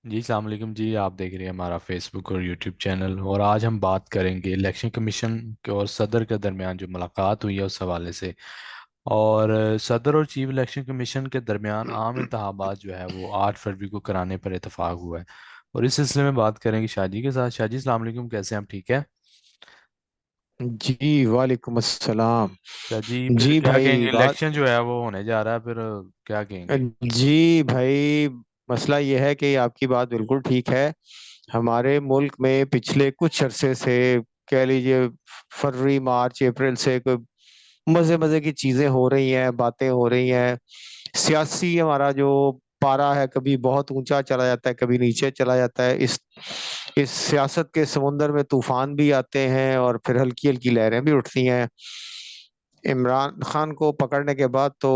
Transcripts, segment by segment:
جی السلام علیکم جی، آپ دیکھ رہے ہیں ہمارا فیس بک اور یوٹیوب چینل، اور آج ہم بات کریں گے الیکشن کمیشن کے اور صدر کے درمیان جو ملاقات ہوئی ہے اس حوالے سے۔ اور صدر اور چیف الیکشن کمیشن کے درمیان عام انتخابات جو ہے وہ 8 فروری کو کرانے پر اتفاق ہوا ہے، اور اس سلسلے میں بات کریں گے شاہ جی کے ساتھ۔ شاہ جی السلام علیکم، کیسے ہیں آپ؟ ٹھیک ہے جی وعلیکم السلام۔ شاہ جی؟ پھر جی کیا کہیں بھائی گے، بات الیکشن جو ہے وہ ہونے جا رہا ہے، پھر کیا کہیں گے؟ جی بھائی، مسئلہ یہ ہے کہ آپ کی بات بالکل ٹھیک ہے۔ ہمارے ملک میں پچھلے کچھ عرصے سے، کہہ لیجئے فروری مارچ اپریل سے، کوئی مزے مزے کی چیزیں ہو رہی ہیں، باتیں ہو رہی ہیں۔ سیاسی ہمارا جو پارا ہے کبھی بہت اونچا چلا جاتا ہے، کبھی نیچے چلا جاتا ہے۔ اس سیاست کے سمندر میں طوفان بھی آتے ہیں اور پھر ہلکی ہلکی لہریں بھی اٹھتی ہیں۔ عمران خان کو پکڑنے کے بعد تو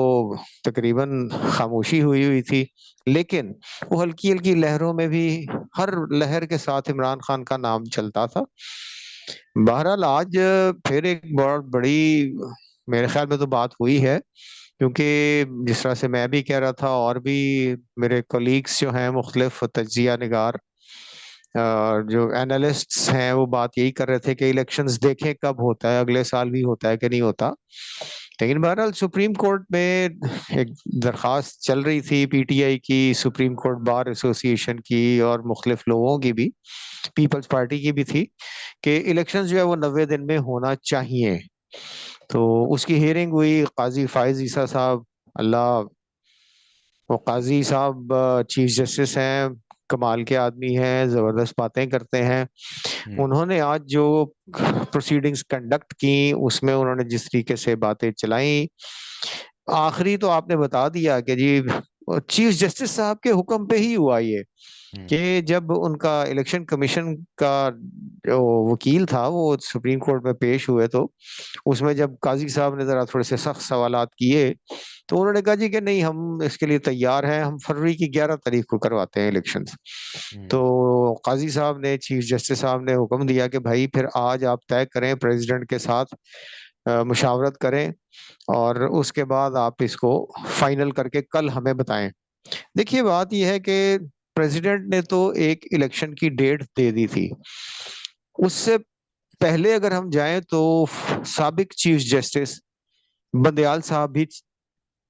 تقریباً خاموشی ہوئی ہوئی تھی، لیکن وہ ہلکی ہلکی لہروں میں بھی ہر لہر کے ساتھ عمران خان کا نام چلتا تھا۔ بہرحال آج پھر ایک بہت بڑی، میرے خیال میں تو بات ہوئی ہے، کیونکہ جس طرح سے میں بھی کہہ رہا تھا اور بھی میرے کولیگز جو ہیں مختلف تجزیہ نگار، جو اینالسٹس ہیں، وہ بات یہی کر رہے تھے کہ الیکشنز دیکھیں کب ہوتا ہے، اگلے سال بھی ہوتا ہے کہ نہیں ہوتا۔ لیکن بہرحال سپریم کورٹ میں ایک درخواست چل رہی تھی، پی ٹی آئی کی، سپریم کورٹ بار ایسوسی ایشن کی، اور مختلف لوگوں کی بھی، پیپلز پارٹی کی بھی تھی، کہ الیکشن جو ہے وہ 90 دن میں ہونا چاہیے۔ تو اس کی ہیئرنگ ہوئی، قاضی فائز عیسیٰ صاحب، اللہ، وہ قاضی صاحب چیف جسٹس ہیں، کمال کے آدمی ہیں، زبردست باتیں کرتے ہیں۔ ہوں انہوں نے آج جو پروسیڈنگز کنڈکٹ کی، اس میں انہوں نے جس طریقے سے باتیں چلائیں، آخری تو آپ نے بتا دیا کہ جی چیف جسٹس صاحب کے حکم پہ ہی ہوا یہ، ہوں کہ جب ان کا الیکشن کمیشن کا جو وکیل تھا وہ سپریم کورٹ میں پیش ہوئے، تو اس میں جب قاضی صاحب نے ذرا تھوڑے سے سخت سوالات کیے، تو انہوں نے کہا جی کہ نہیں، ہم اس کے لیے تیار ہیں، ہم فروری کی 11 تاریخ کو کرواتے ہیں الیکشنز۔ ہوں تو قاضی صاحب نے، چیف جسٹس صاحب نے حکم دیا کہ بھائی پھر آج آپ طے کریں، پریزیڈنٹ کے ساتھ مشاورت کریں، اور اس کے بعد آپ اس کو فائنل کر کے کل ہمیں بتائیں۔ دیکھیے بات یہ ہے کہ پریزیڈنٹ نے تو ایک الیکشن کی ڈیٹ دے دی تھی، اس سے پہلے اگر ہم جائیں تو سابق چیف جسٹس بندیال صاحب بھی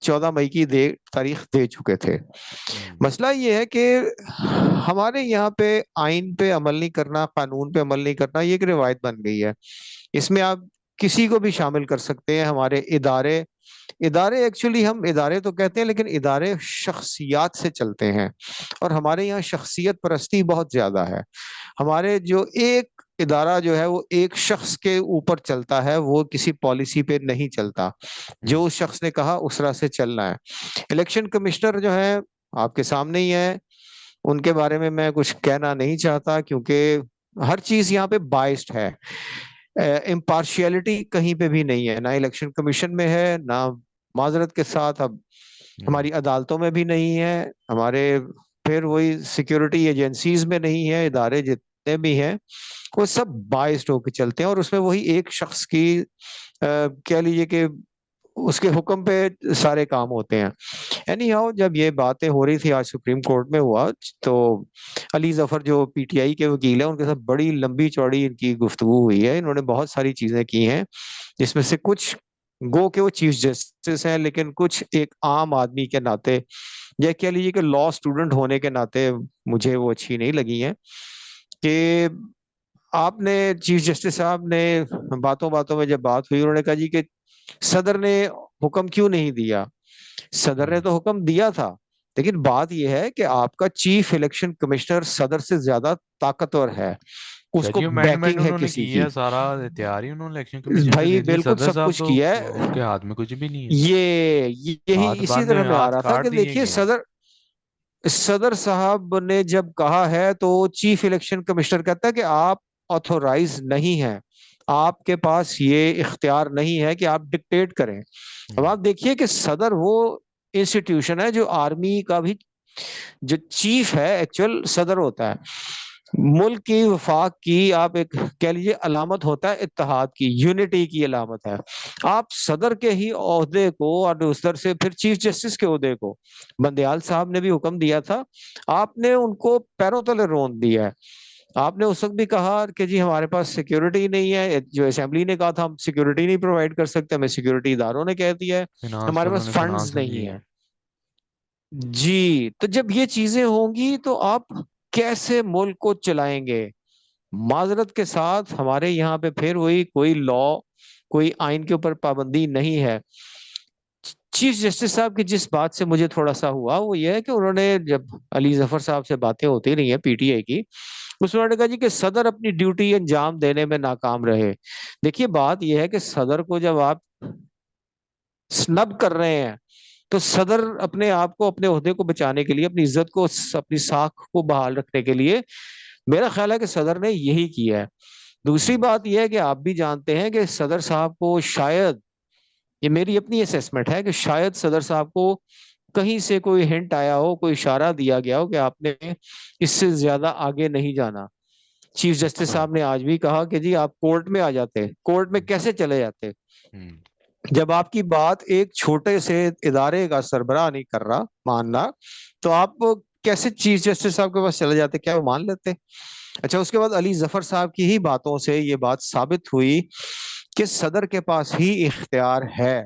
14 مئی کی تاریخ دے چکے تھے۔ ہوں مسئلہ یہ ہے کہ ہمارے یہاں پہ آئین پہ عمل نہیں کرنا، قانون پہ عمل نہیں کرنا، یہ ایک روایت بن گئی ہے۔ اس میں آپ کسی کو بھی شامل کر سکتے ہیں۔ ہمارے ادارے، ایکچولی ہم ادارے تو کہتے ہیں، لیکن ادارے شخصیات سے چلتے ہیں، اور ہمارے یہاں شخصیت پرستی بہت زیادہ ہے۔ ہمارے جو ایک ادارہ جو ہے وہ ایک شخص کے اوپر چلتا ہے، وہ کسی پالیسی پہ نہیں چلتا، ہوں جو اس شخص نے کہا اس طرح سے چلنا ہے۔ الیکشن کمشنر جو ہے آپ کے سامنے ہی ہے، ان کے بارے میں میں کچھ کہنا نہیں چاہتا، کیونکہ ہر چیز یہاں پہ بائسڈ ہے، امپارشیلٹی کہیں پہ بھی نہیں ہے، نہ الیکشن کمیشن میں ہے، نہ معذرت کے ساتھ اب ہوں ہماری عدالتوں میں بھی نہیں ہے، ہمارے پھر وہی سیکورٹی ایجنسیز میں نہیں ہے، ادارے جتنے بھی ہیں وہ سب بائسڈ ہو کے چلتے ہیں، اور اس میں وہی ایک شخص کی کہہ لیجیے کہ اس کے حکم پہ سارے کام ہوتے ہیں۔ اینی ہاؤ، جب یہ باتیں ہو رہی تھی، آج سپریم کورٹ میں ہوا، تو علی ظفر جو پی ٹی آئی کے وکیل ہیں، ان کے ساتھ بڑی لمبی چوڑی ان کی گفتگو ہوئی ہے، انہوں نے بہت ساری چیزیں کی ہیں، جس میں سے کچھ گو کہ وہ چیف جسٹس ہیں، لیکن کچھ ایک عام آدمی کے ناطے، یا کہہ لیجیے کہ لا اسٹوڈنٹ ہونے کے ناطے مجھے وہ اچھی نہیں لگی ہیں، کہ آپ نے، چیف جسٹس صاحب نے باتوں باتوں میں جب بات ہوئی، انہوں نے کہا جی کہ صدر نے حکم کیوں نہیں دیا؟ صدر نے ہوں تو حکم دیا تھا، لیکن بات یہ ہے کہ آپ کا چیف الیکشن کمشنر صدر سے زیادہ طاقتور ہے، اس شاہ کو جی، امینڈمنٹ بیکنگ ہے انہوں نے کسی کی کی۔ ہے، سارا تیار ہی انہوں نے الیکشن کمیشن سے بھائی دے دیا، بالکل صدر سب صاحب کچھ تو کیا ان ہے، کے ہاتھ میں کچھ بھی نہیں ہے، یہی ہاتھ اسی بند طرح ہے، میں آ ہاتھ رہا تھا کہ کاٹ دیے دیکھیے گئے ہیں۔ صدر صاحب نے جب کہا ہے تو چیف الیکشن کمشنر کہتا ہے کہ آپ آتھورائز نہیں ہیں، آپ کے پاس یہ اختیار نہیں ہے کہ آپ ڈکٹیٹ کریں۔ اب ہوں آپ دیکھیے کہ صدر وہ انسٹیٹیوشن ہے جو آرمی کا بھی جو چیف ہے، ایکچوئل صدر ہوتا ہے، ملک کی وفاق کی آپ ایک کہہ لیجیے علامت ہوتا ہے اتحاد کی، یونٹی کی علامت ہے. آپ صدر کے ہی عہدے کو اور اس طرح سے پھر چیف جسٹس کے عہدے کو بندیال صاحب نے بھی حکم دیا تھا، آپ نے ان کو پیروں تلے رون دیا ہے. آپ نے اس وقت بھی کہا کہ جی ہمارے پاس سیکیورٹی نہیں ہے، جو اسمبلی نے کہا تھا ہم سیکیورٹی نہیں پرووائڈ کر سکتے، ہمیں سیکیورٹی اداروں نے کہہ دیا ہے، فنانس ہمارے والوں پاس نے فنڈز فنانس نہیں دی ہیں. ہے. جی تو جب یہ چیزیں ہوں گی تو آپ کیسے ملک کو چلائیں گے؟ معذرت کے ساتھ ہمارے یہاں پہ پھر وہی کوئی لا، کوئی آئین کے اوپر پابندی نہیں ہے. چیف جسٹس صاحب کی جس بات سے مجھے تھوڑا سا ہوا وہ یہ ہے کہ انہوں نے جب علی ظفر صاحب سے باتیں ہوتی رہی ہیں پی ٹی آئی کی، اس میں انہوں نے کہا جی کہ صدر اپنی ڈیوٹی انجام دینے میں ناکام رہے. دیکھیے بات یہ ہے کہ صدر کو جب آپ سنب کر رہے ہیں تو صدر اپنے آپ کو، اپنے عہدے کو بچانے کے لیے، اپنی عزت کو، اپنی ساکھ کو بحال رکھنے کے لیے، میرا خیال ہے کہ صدر نے یہی کیا ہے. دوسری ہوں، بات یہ ہے کہ آپ بھی جانتے ہیں کہ صدر صاحب کو شاید، یہ میری اپنی اسیسمنٹ ہے کہ شاید صدر صاحب کو کہیں سے کوئی ہنٹ آیا ہو، کوئی اشارہ دیا گیا ہو کہ آپ نے اس سے زیادہ آگے نہیں جانا. چیف جسٹس اچھا. صاحب نے آج بھی کہا کہ جی آپ کورٹ میں آ جاتے، کورٹ میں ہوں، کیسے چلے جاتے ہوں، جب آپ کی بات ایک چھوٹے سے ادارے کا سربراہ نہیں کر رہا ماننا، تو آپ کیسے چیف جسٹس صاحب کے پاس چلے جاتے؟ کیا وہ مان لیتے؟ اچھا اس کے بعد علی ظفر صاحب کی ہی باتوں سے یہ بات ثابت ہوئی کہ صدر کے پاس ہی اختیار ہے،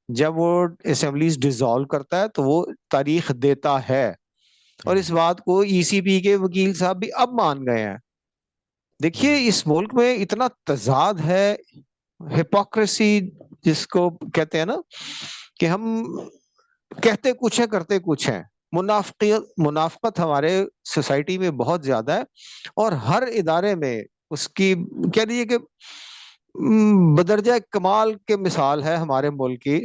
جب وہ اسمبلیز ڈیزالو کرتا ہے تو وہ تاریخ دیتا ہے. اور ہوں، اس بات کو ای سی پی کے وکیل صاحب بھی اب مان گئے ہیں. دیکھیے ہوں. اس ملک میں اتنا تضاد ہے، ہپوکریسی جس کو کہتے ہیں نا، کہ ہم کہتے کچھ ہے کرتے کچھ ہیں. منافقت ہمارے سوسائٹی میں بہت زیادہ ہے، اور ہر ادارے میں اس کی کہہ دیجیے کہ بدرجہ کمال کے مثال ہے ہمارے ملک کی،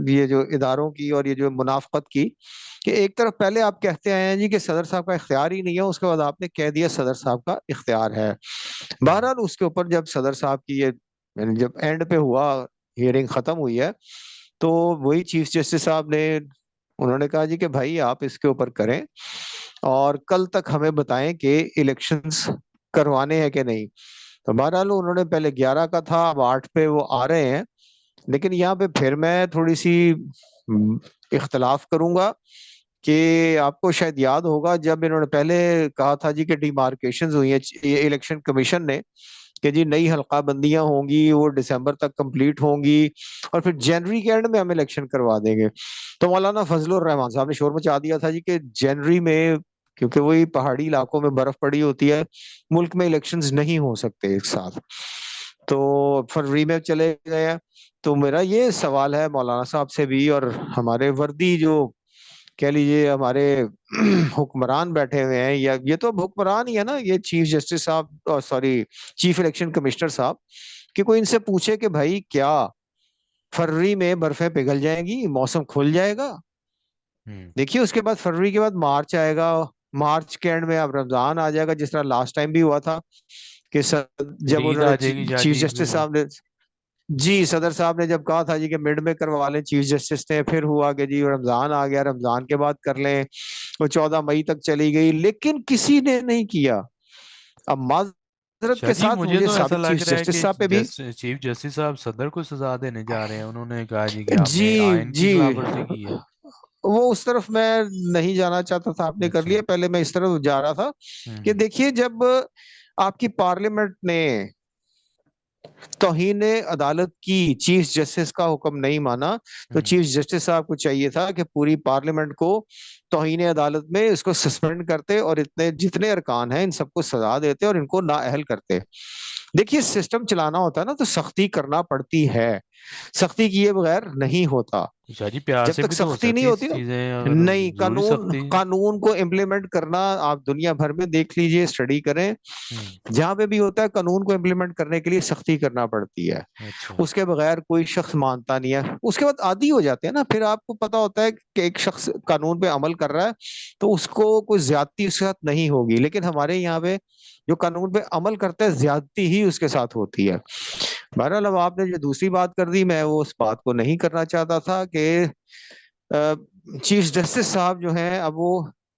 یہ جو اداروں کی اور یہ جو منافقت کی، کہ ایک طرف پہلے آپ کہتے آئے ہیں جی کہ صدر صاحب کا اختیار ہی نہیں ہے، اس کے بعد آپ نے کہہ دیا صدر صاحب کا اختیار ہے. ہوں. بہرحال اس کے اوپر جب صدر صاحب کی یہ یعنی جب اینڈ پہ ہوا، ہیئرنگ ختم ہوئی ہے، تو وہی چیف جسٹس صاحب نے انہوں نے کہا جی کہ بھائی آپ اس کے اوپر کریں اور کل تک ہمیں بتائیں کہ الیکشنز کروانے ہیں کہ نہیں. تو بہرحال انہوں نے پہلے 11 کا تھا، اب 8 پہ وہ آ رہے ہیں. لیکن یہاں پہ پھر میں تھوڑی سی اختلاف کروں گا کہ آپ کو شاید یاد ہوگا جب انہوں نے پہلے کہا تھا جی کہ ڈیمارکیشنز ہوئی ہیں یہ الیکشن کمیشن نے کہ جی نئی حلقہ بندیاں ہوں گی، وہ دسمبر تک کمپلیٹ ہوں گی اور پھر جنوری کے اینڈ میں ہم الیکشن کروا دیں گے. تو مولانا فضل الرحمان صاحب نے شور مچا دیا تھا جی کہ جنوری میں، کیونکہ وہی پہاڑی علاقوں میں برف پڑی ہوتی ہے، ملک میں الیکشنز نہیں ہو سکتے ایک ساتھ. تو فروری میں چلے گئے ہیں. تو میرا یہ سوال ہے مولانا صاحب سے بھی، اور ہمارے وردی جو کہہ لیجیے ہمارے حکمران بیٹھے ہوئے ہیں، یا یہ تو اب حکمران ہی ہے نا، یہ چیف جسٹس صاحب، سوری چیف الیکشن کمشنر صاحب، کہ کوئی ان سے پوچھے کہ بھائی کیا فروری میں برفیں پگھل جائیں گی، موسم کھل جائے گا؟ ہوں. دیکھیے اس کے بعد فروری کے بعد مارچ آئے گا، مارچ کے اینڈ میں اب رمضان آ جائے گا، جس طرح لاسٹ ٹائم بھی ہوا تھا کہ پھر جب عید انہوں آ نے جائے گی چیف شاید، عید جسٹس پہ. صاحب نے، جی صدر صاحب نے جب کہا تھا جی کہ مڈ میں کروا لیں چیف جسٹس نے، پھر ہوا کہ جی رمضان آ گیا، رمضان کے بعد کر لیں، وہ 14 مئی تک چلی گئی، لیکن کسی نے نہیں کیا. اب معذرت شاہ کے جی ساتھ مجھے مجھے تو ایسا سابق لگ چیف رہا ہے جسٹس کہ صاحب پہ بھی، چیف جسٹس صاحب صدر کو سزا دینے جا رہے ہیں. انہوں نے کہا جی کہ آپ نے جی آئین کی جی خلاف ورزی کی ہے. وہ اس طرف میں نہیں جانا چاہتا تھا، آپ نے کر اچھا. لیا، پہلے میں اس طرف جا رہا تھا کہ ہوں، دیکھیے جب آپ کی پارلیمنٹ نے توہین عدالت کی، چیف جسٹس کا حکم نہیں مانا، تو ہوں. چیف جسٹس صاحب کو چاہیے تھا کہ پوری پارلیمنٹ کو توہین عدالت میں اس کو سسپینڈ کرتے اور اتنے جتنے ارکان ہیں ان سب کو سزا دیتے اور ان کو نااہل کرتے. دیکھیے سسٹم چلانا ہوتا ہے نا تو سختی کرنا پڑتی ہے، سختی کیے بغیر نہیں ہوتا. شاہ جی پیار جب سے تک بھی تو ہو سختی نہیں سکتی ہے ہوتی نا، چیزیں، اگر نہیں، ضروری قانون سختی. قانون کو امپلیمنٹ کرنا آپ دنیا بھر میں دیکھ لیجئے، اسٹڈی کریں، ہوں. جہاں پہ بھی ہوتا ہے قانون کو امپلیمنٹ کرنے کے لیے سختی کرنا پڑتی ہے. اچھا. اس کے بغیر کوئی شخص مانتا نہیں ہے. اس کے بعد عادی ہو جاتے ہیں نا، پھر آپ کو پتا ہوتا ہے کہ ایک شخص قانون پہ عمل کر رہا ہے تو اس کو کوئی زیادتی اس کے ساتھ نہیں ہوگی، لیکن ہمارے یہاں پہ جو قانون پہ عمل کرتا ہے زیادتی ہی اس کے ساتھ ہوتی ہے. بہرحال اب آپ نے جو دوسری بات کر دی، میں وہ اس بات کو نہیں کرنا چاہتا تھا کہ چیف جسٹس صاحب جو ہیں اب وہ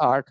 8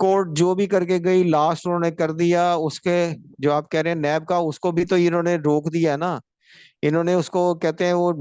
کورٹ جو بھی کر کے گئی لاسٹ انہوں نے کر دیا اس کے جو آپ کہہ رہے ہیں نیب کا، اس کو بھی تو انہوں نے روک دیا نا. انہوں نے اس کو کہتے ہیں وہ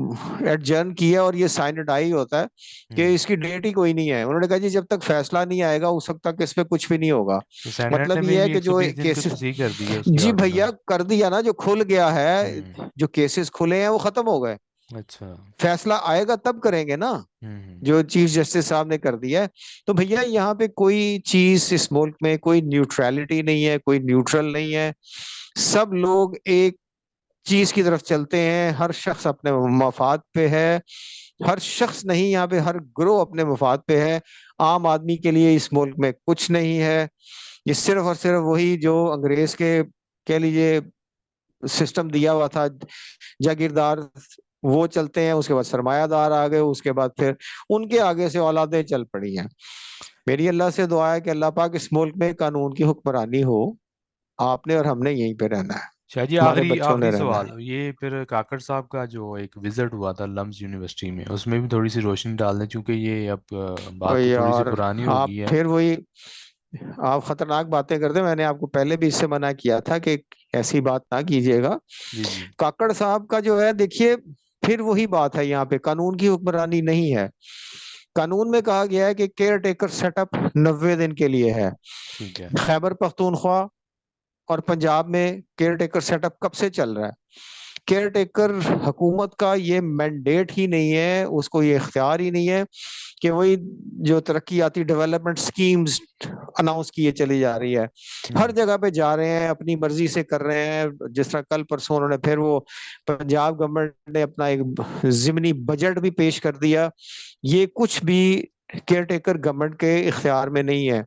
ایڈجرن کیا اور یہ سائنڈائی ہوتا ہے کہ ہوں. اس کی ڈیٹ ہی کوئی نہیں ہے. انہوں نے کہا جی جب تک فیصلہ نہیں آئے گا اس وقت تک اس پہ کچھ بھی نہیں ہوگا. تو سینیٹ نے مطلب بھی یہ ہے کہ ایک سو جو بیس دن کو کیسز، توسیع کر دی ہے اس کے جی آرڈر میں. بھیا کر دیا نا، جو کھل گیا ہے، ہوں. جو کیسز کھلے ہیں وہ ختم ہو گئے. اچھا. فیصلہ آئے گا تب کریں گے نا، ہوں. جو چیف جسٹس صاحب نے کر دیا ہے. تو بھیا یہاں پہ کوئی چیز اس ملک میں کوئی نیوٹرالٹی نہیں ہے، کوئی نیوٹرل نہیں ہے. سب لوگ ایک چیز کی طرف چلتے ہیں، ہر شخص اپنے مفاد پہ ہے. ہر شخص نہیں، یہاں پہ ہر گروہ اپنے مفاد پہ ہے. عام آدمی کے لیے اس ملک میں کچھ نہیں ہے. یہ صرف اور صرف وہی جو انگریز کے کہہ لیجیے سسٹم دیا ہوا تھا، جاگیردار وہ چلتے ہیں. اس کے بعد سرمایہ دار آ گئے، اس کے بعد پھر ان کے آگے سے اولادیں چل پڑی ہیں. میری اللہ سے دعا ہے کہ اللہ پاک اس ملک میں قانون کی حکمرانی ہو. آپ نے اور ہم نے یہیں پہ رہنا ہے، شاہ جی ہمارے آخری بچوں نے آخری رہنا سوال ہے. یہ پھر کاکڑ صاحب کا جو ایک وزٹ ہوا تھا لمز یونیورسٹی میں، اس میں بھی تھوڑی سی روشنی ڈال دیں چونکہ یہ اب اور بات تو تھوڑی سی یار پرانی ہو آپ گئی ہے. پھر وہی، آپ خطرناک باتیں کرتے. میں نے آپ کو پہلے بھی اس سے منع کیا تھا کہ ایسی بات نہ کیجیے گا. جی جی. کاکڑ صاحب کا جو ہے دیکھیے، پھر وہی بات ہے، یہاں پہ قانون کی حکمرانی نہیں ہے. قانون میں کہا گیا ہے کہ کیئر ٹیکر سیٹ اپ 90 دن کے لیے ہے. ٹھیک ہے. خیبر پختونخوا اور پنجاب میں کیئر ٹیکر سیٹ اپ کب سے چل رہا ہے؟ کیئر ٹیکر حکومت کا یہ مینڈیٹ ہی نہیں ہے، اس کو یہ اختیار ہی نہیں ہے کہ وہی جو ترقیاتی ڈیولپمنٹ سکیمز اناؤنس کیے چلی جا رہی ہے. ہر ہوں. جگہ پہ جا رہے ہیں، اپنی مرضی سے کر رہے ہیں. جس طرح کل پرسوں انہوں نے پھر وہ پنجاب گورنمنٹ نے اپنا ایک ضمنی بجٹ بھی پیش کر دیا. یہ کچھ بھی کیئر ٹیکر گورنمنٹ کے اختیار میں نہیں ہے.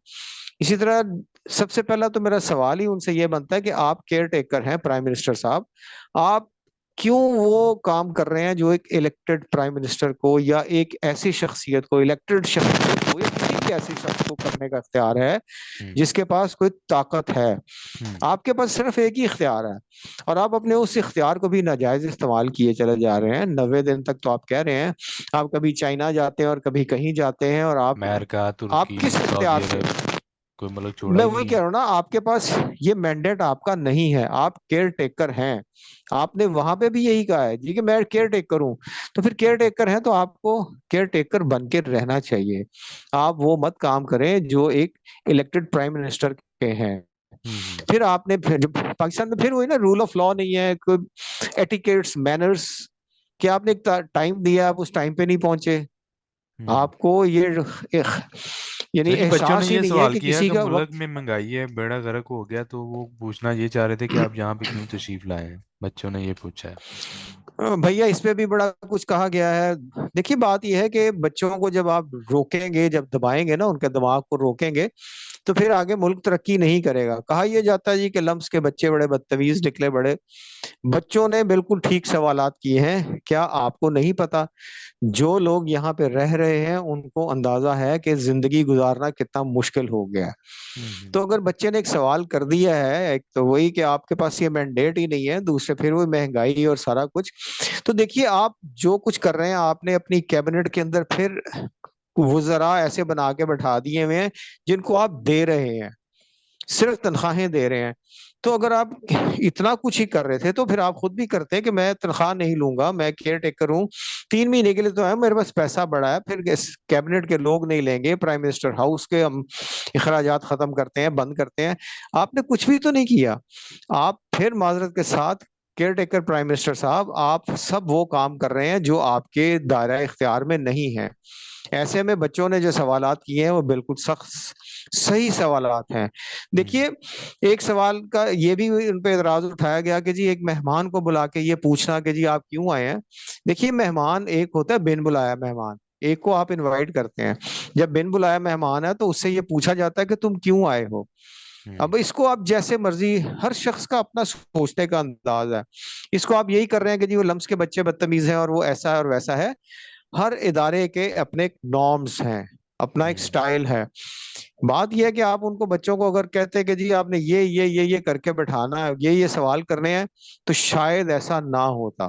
اسی طرح سب سے پہلا تو میرا سوال ہی ان سے یہ بنتا ہے کہ آپ کیئر ٹیکر ہیں پرائم منسٹر صاحب، آپ کیوں وہ کام کر رہے ہیں جو ایک الیکٹڈ پرائم منسٹر کو یا ایک ایسی شخصیت کو، الیکٹڈ شخصیت کو یا کسی بھی ایسی شخص کو کرنے کا اختیار ہے ہوں. جس کے پاس کوئی طاقت ہے. ہوں. آپ کے پاس صرف ایک ہی اختیار ہے اور آپ اپنے اس اختیار کو بھی ناجائز استعمال کیے چلے جا رہے ہیں. 90 دن تک تو آپ کہہ رہے ہیں، آپ کبھی چائنا جاتے ہیں اور کبھی کہیں جاتے ہیں، اور امریکہ، آپ ترکی، کس سعودی اختیار سے؟ عرب، کوئی ملک چھوڑا میں ہی وہی نہیں کہہ ہے. رہا ہوں نا، آپ کے پاس یہ مینڈیٹ آپ کا نہیں ہے. آپ کیئر ٹیکر ہیں. آپ نے وہاں پہ بھی یہی کہا ہے جی کہ میں کیئر ٹیکر ہوں. تو پھر کیئر ٹیکر ہیں تو آپ کو کیئر ٹیکر بن کے رہنا چاہیے. آپ وہ مت کام کریں جو ایک الیکٹڈ پرائم منسٹر کے ہیں. ہوں. ہوں. پھر آپ نے پاکستان میں پھر وہی نا، رول آف لا نہیں ہے، کوئی ایٹیکیٹس مینرز کہ آپ نے ایک ٹائم دیا، آپ اس ٹائم پہ نہیں پہنچے. ہوں. آپ کو یہ یعنی شاہ جی بچوں نے احساس ہی یہ نہیں ہے سوال کہ کیا کسی کہ کا ملک وقت. میں مہنگائی ہے، بیڑا غرق ہو گیا، تو وہ پوچھنا یہ چاہ رہے تھے کہ آپ یہاں پہ کیوں تشریف لائے ہیں. بچوں نے یہ پوچھا ہے. بھیا اس پہ بھی بڑا کچھ کہا گیا ہے. دیکھیے بات یہ ہے کہ بچوں کو جب آپ روکیں گے، جب دبائیں گے نا، ان کے دماغ کو روکیں گے، تو پھر آگے ملک ترقی نہیں کرے گا. کہا یہ جاتا ہے جی کہ لمس کے بچے بڑے بدتمیز نکلے. بڑے بچوں نے بالکل ٹھیک سوالات کیے ہیں. کیا آپ کو نہیں پتا جو لوگ یہاں پہ رہ رہے ہیں ان کو اندازہ ہے کہ زندگی گزارنا کتنا مشکل ہو گیا ہے؟ ہوں. ہوں. تو اگر بچے نے ایک سوال کر دیا ہے، ایک تو وہی کہ آپ کے پاس یہ مینڈیٹ ہی نہیں ہے، دوسرے پھر وہ مہنگائی اور سارا کچھ. تو دیکھیے آپ جو کچھ کر رہے ہیں، آپ نے اپنی کیبنٹ کے اندر پھر وزراء ایسے بنا کے بٹھا دیے ہوئے ہیں جن کو آپ دے رہے ہیں، صرف تنخواہیں دے رہے ہیں. تو اگر آپ اتنا کچھ ہی کر رہے تھے تو پھر آپ خود بھی کرتے کہ میں تنخواہ نہیں لوں گا، میں کیئر ٹیکر ہوں، 3 مہینے کے لیے تو ہے، میرے پاس پیسہ بڑا ہے، پھر کیبنٹ کے لوگ نہیں لیں گے، پرائم منسٹر ہاؤس کے ہم اخراجات ختم کرتے ہیں، بند کرتے ہیں. آپ نے کچھ بھی تو نہیں کیا. آپ پھر معذرت کے ساتھ کیئر ٹیکر پرائم منسٹر صاحب، آپ سب وہ کام کر رہے ہیں جو آپ کے دائرہ اختیار میں نہیں ہے. ایسے میں بچوں نے جو سوالات کیے ہیں وہ بالکل سخت صحیح سوالات ہیں. ہوں. دیکھیے ایک سوال کا یہ بھی ان پہ اعتراض اٹھایا گیا کہ جی ایک مہمان کو بلا کے یہ پوچھنا کہ جی آپ کیوں آئے ہیں. دیکھیے مہمان ایک ہوتا ہے بن بلایا مہمان، ایک کو آپ انوائٹ کرتے ہیں. جب بن بلایا مہمان ہے تو اس سے یہ پوچھا جاتا ہے کہ تم کیوں آئے ہو. ہوں. اب اس کو آپ جیسے مرضی، ہر شخص کا اپنا سوچنے کا انداز ہے. اس کو آپ یہی کر رہے ہیں کہ جی وہ لمس کے بچے بدتمیز ہیں اور وہ ایسا ہے اور ویسا ہے. ہر ادارے کے اپنے نارمز ہیں، اپنا ایک ہوں. سٹائل ہے. بات یہ ہے کہ آپ ان کو بچوں کو اگر کہتے ہیں کہ جی آپ نے یہ کر کے بٹھانا ہے، یہ سوال کرنے ہیں، تو شاید ایسا نہ ہوتا.